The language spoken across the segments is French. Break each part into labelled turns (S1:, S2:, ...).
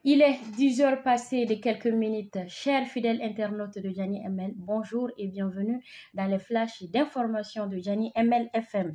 S1: Il est 10 heures passées de quelques minutes. Chers fidèles internautes de Gianni ML, bonjour et bienvenue dans les flashs d'information de Gianni ML FM.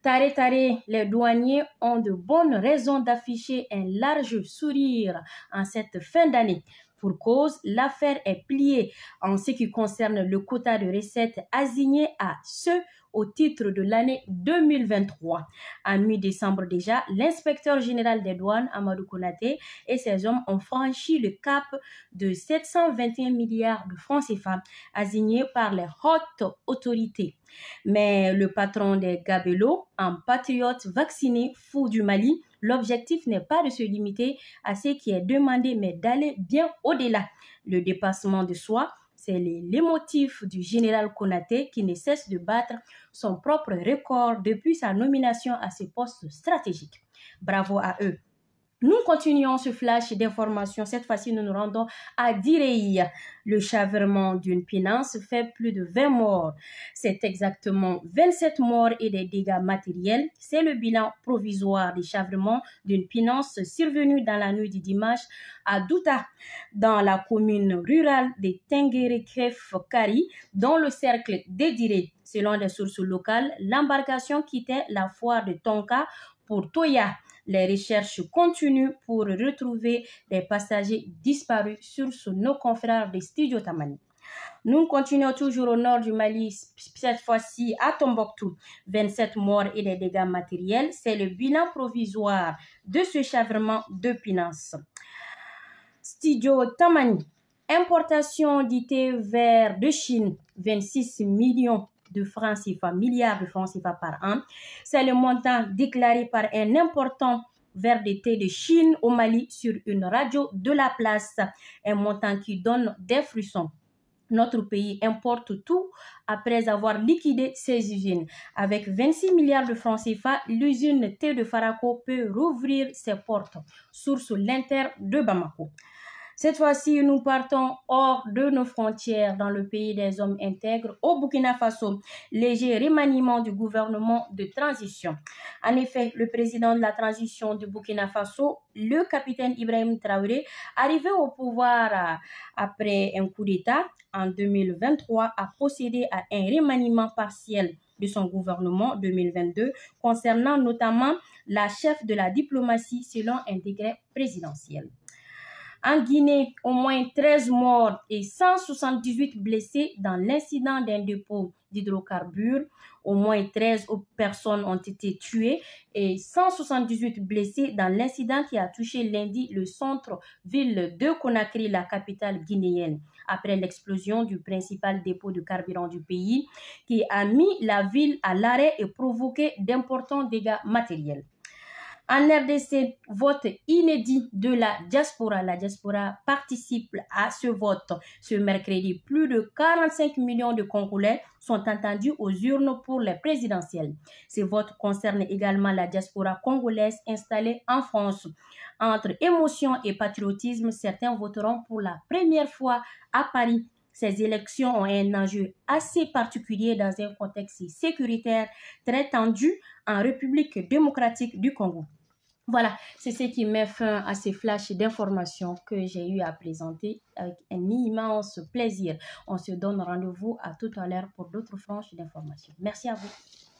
S1: Taré, les douaniers ont de bonnes raisons d'afficher un large sourire en cette fin d'année. Pour cause, l'affaire est pliée en ce qui concerne le quota de recettes assigné à ceux au titre de l'année 2023. En mi-décembre déjà, l'inspecteur général des douanes, Amadou Konaté, et ses hommes ont franchi le cap de 721 milliards de francs CFA assignés par les hautes autorités. Mais le patron des Gabello, un patriote vacciné fou du Mali, l'objectif n'est pas de se limiter à ce qui est demandé, mais d'aller bien au-delà. Le dépassement de soi, c'est l'émotif du général Konaté qui ne cesse de battre son propre record depuis sa nomination à ce poste stratégique. Bravo à eux. Nous continuons ce flash d'informations. Cette fois-ci, nous nous rendons à Direï. Le chavirement d'une pinance fait plus de 20 morts. C'est exactement 27 morts et des dégâts matériels. C'est le bilan provisoire des chavirements d'une pinance survenue dans la nuit du dimanche à Douta, dans la commune rurale de Tenguere-Kref-Kari, dans le cercle de Diré. Selon des sources locales, l'embarcation quittait la foire de Tonka pour Toya. Les recherches continuent pour retrouver les passagers disparus sur nos confrères de Studio Tamani. Nous continuons toujours au nord du Mali, cette fois-ci à Tombouctou. 27 morts et des dégâts matériels, c'est le bilan provisoire de ce chavirement de Pinance. Studio Tamani, importation d'IT vert de Chine, 26 millions de francs CFA, milliards de francs CFA par an. C'est le montant déclaré par un important verre de thé de Chine au Mali sur une radio de la place. Un montant qui donne des frissons. Notre pays importe tout après avoir liquidé ses usines. Avec 26 milliards de francs CFA, l'usine thé de Farako peut rouvrir ses portes. Source l'Inter de Bamako. Cette fois-ci, nous partons hors de nos frontières dans le pays des hommes intègres au Burkina Faso. Léger remaniement du gouvernement de transition. En effet, le président de la transition du Burkina Faso, le capitaine Ibrahim Traoré, arrivé au pouvoir après un coup d'État en 2023, a procédé à un remaniement partiel de son gouvernement 2022 concernant notamment la chef de la diplomatie selon un décret présidentiel. En Guinée, au moins 13 morts et 178 blessés dans l'incident d'un dépôt d'hydrocarbures. Au moins 13 personnes ont été tuées et 178 blessés dans l'incident qui a touché lundi le centre-ville de Conakry, la capitale guinéenne, après l'explosion du principal dépôt de carburant du pays qui a mis la ville à l'arrêt et provoqué d'importants dégâts matériels. En RDC, vote inédit de la diaspora. La diaspora participe à ce vote. Ce mercredi, plus de 45 millions de Congolais sont entendus aux urnes pour les présidentielles. Ces votes concernent également la diaspora congolaise installée en France. Entre émotion et patriotisme, certains voteront pour la première fois à Paris. Ces élections ont un enjeu assez particulier dans un contexte sécuritaire très tendu en République démocratique du Congo. Voilà, c'est ce qui met fin à ces flashs d'informations que j'ai eu à présenter avec un immense plaisir. On se donne rendez-vous à tout à l'heure pour d'autres flashs d'informations. Merci à vous.